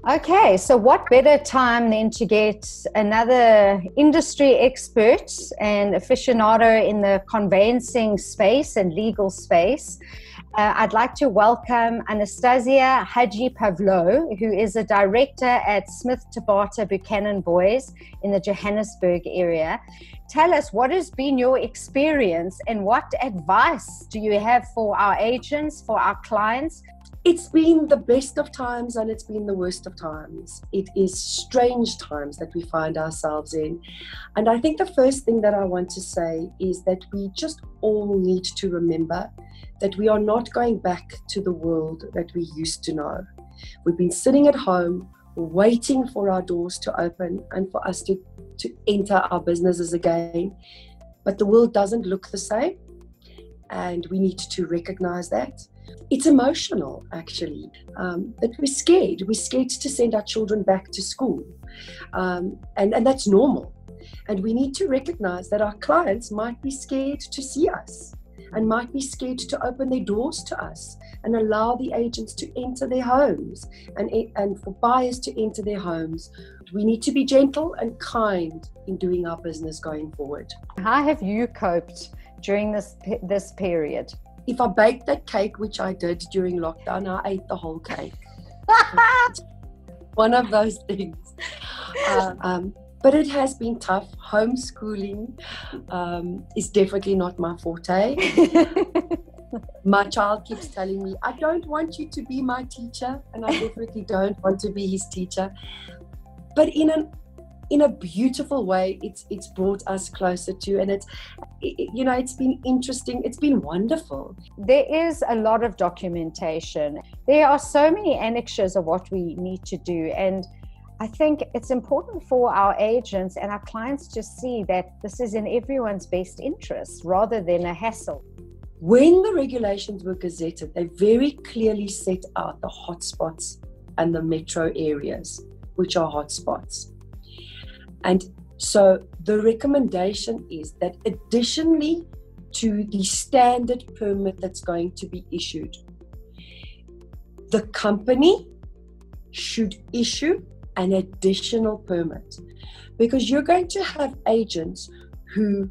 Okay, so what better time than to get another industry expert and aficionado in the conveyancing space and legal space. I'd like to welcome Anastasia Haji-Pavlou, who is a director at Smith Tabata Buchanan Boys in the Johannesburg area. Tell us, what has been your experience and what advice do you have for our agents, for our clients? It's been the best of times and it's been the worst of times. It is strange times that we find ourselves in. And I think the first thing that I want to say is that we just all need to remember that we are not going back to the world that we used to know. We've been sitting at home waiting for our doors to open and for us to enter our businesses again. But the world doesn't look the same, and we need to recognize that. It's emotional, actually, that we're scared. We're scared to send our children back to school, and that's normal. And we need to recognize that our clients might be scared to see us and might be scared to open their doors to us and allow the agents to enter their homes and for buyers to enter their homes. We need to be gentle and kind in doing our business going forward. How have you coped during this period? If I baked that cake, which I did during lockdown, I ate the whole cake. One of those things. But it has been tough. Homeschooling is definitely not my forte. My child keeps telling me, I don't want you to be my teacher, and I definitely don't want to be his teacher. But in a beautiful way, it's brought us closer to, and it's been interesting. It's been wonderful. There is a lot of documentation. There are so many annexures of what we need to do, and I think it's important for our agents and our clients to see that this is in everyone's best interest rather than a hassle. When the regulations were gazetted, they very clearly set out the hotspots and the metro areas, which are hotspots. And so the recommendation is that additionally to the standard permit that's going to be issued, the company should issue an additional permit, because you're going to have agents who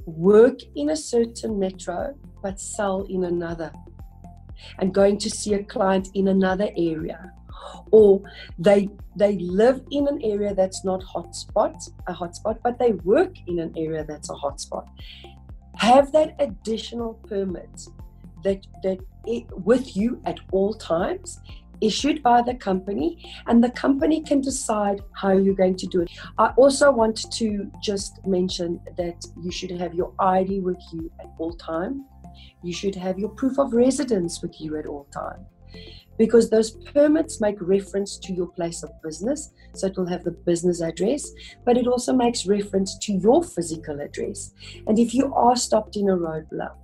work in a certain metro but sell in another, and going to see a client in another area, or they live in an area that's not a hotspot, but they work in an area that's a hotspot. Have that additional permit with you at all times, issued by the company, and the company can decide how you're going to do it. I also want to just mention that you should have your ID with you at all time. You should have your proof of residence with you at all time, because those permits make reference to your place of business. So it will have the business address, but it also makes reference to your physical address. And if you are stopped in a roadblock,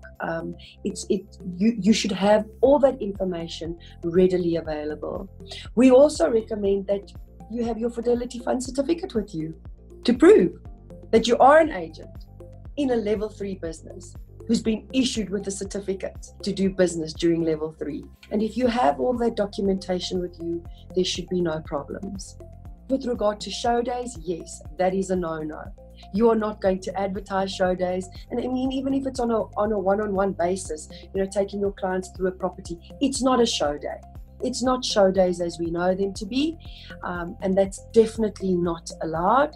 you should have all that information readily available. We also recommend that you have your Fidelity Fund certificate with you to prove that you are an agent in a level 3 business who's been issued with a certificate to do business during level 3. And if you have all that documentation with you, there should be no problems. With regard to show days, yes, that is a no-no. You are not going to advertise show days. And I mean, even if it's on a one-on-one basis, taking your clients through a property, it's not a show day. It's not show days as we know them to be. And that's definitely not allowed.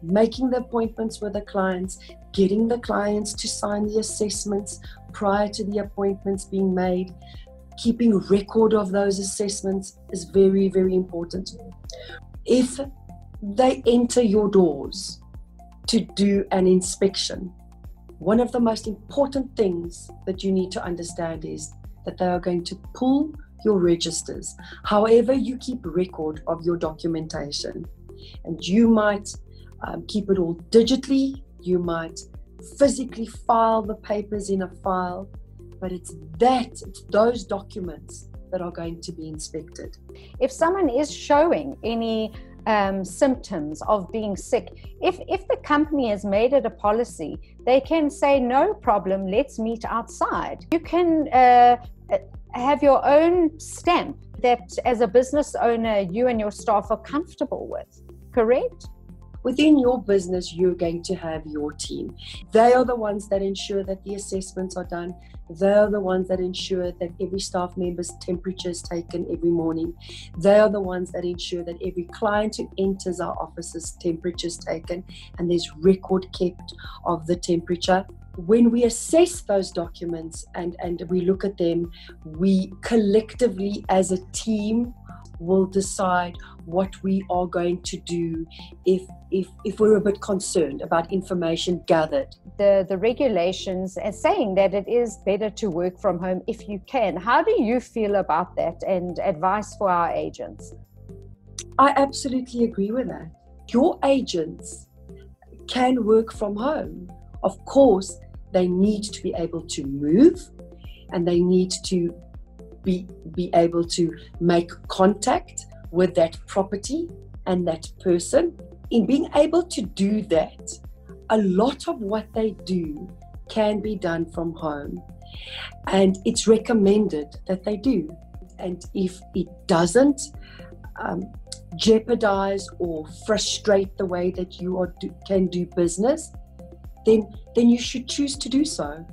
Making the appointments with the clients, getting the clients to sign the assessments prior to the appointments being made, keeping record of those assessments is very, very important. If they enter your doors to do an inspection, one of the most important things that you need to understand is that they are going to pull your registers, however you keep record of your documentation. And you might keep it all digitally, you might physically file the papers in a file, but it's those documents that are going to be inspected. If someone is showing any symptoms of being sick, if the company has made it a policy, they can say, no problem, let's meet outside. You can have your own stamp that as a business owner, you and your staff are comfortable with, correct? Within your business, you're going to have your team. They are the ones that ensure that the assessments are done. They are the ones that ensure that every staff member's temperature is taken every morning. They are the ones that ensure that every client who enters our office's temperature is taken and there's record kept of the temperature. When we assess those documents and we look at them, we collectively as a team will decide what we are going to do if we're a bit concerned about information gathered. The regulations are saying that it is better to work from home if you can. How do you feel about that and advice for our agents? I absolutely agree with that. Your agents can work from home. Of course, they need to be able to move and they need to be able to make contact with that property and that person. In being able to do that, a lot of what they do can be done from home, and it's recommended that they do. And if it doesn't jeopardize or frustrate the way that you can do business, then you should choose to do so.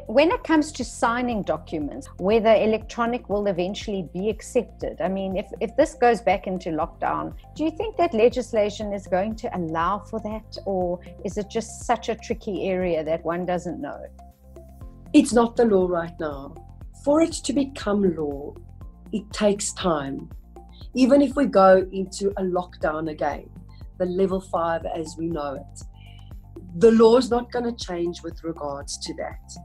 When it comes to signing documents, whether electronic will eventually be accepted, I mean, if this goes back into lockdown, do you think that legislation is going to allow for that? Or is it just such a tricky area that one doesn't know? It's not the law right now. For it to become law, it takes time. Even if we go into a lockdown again, the level 5 as we know it, the law is not going to change with regards to that.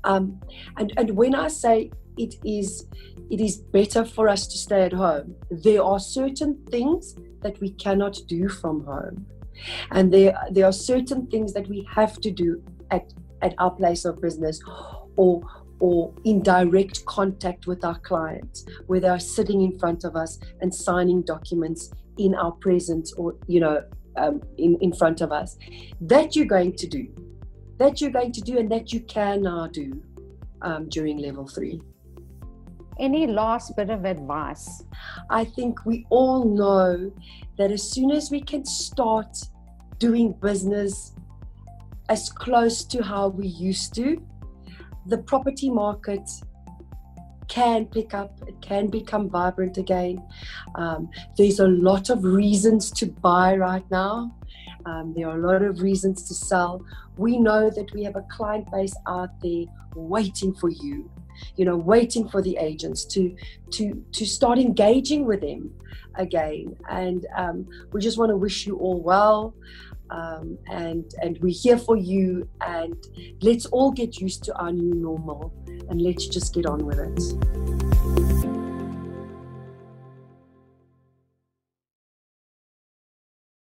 And when I say it is better for us to stay at home, there are certain things that we cannot do from home. And there are certain things that we have to do at our place of business or in direct contact with our clients, where they are sitting in front of us and signing documents in our presence or, in front of us, that you're going to do and that you can now do during level 3. Any last bit of advice? I think we all know that as soon as we can start doing business as close to how we used to, the property market can pick up, it can become vibrant again. There's a lot of reasons to buy right now. There are a lot of reasons to sell. We know that we have a client base out there waiting for you, waiting for the agents to start engaging with them again. And we just want to wish you all well. And we're here for you, and let's all get used to our new normal and let's just get on with it.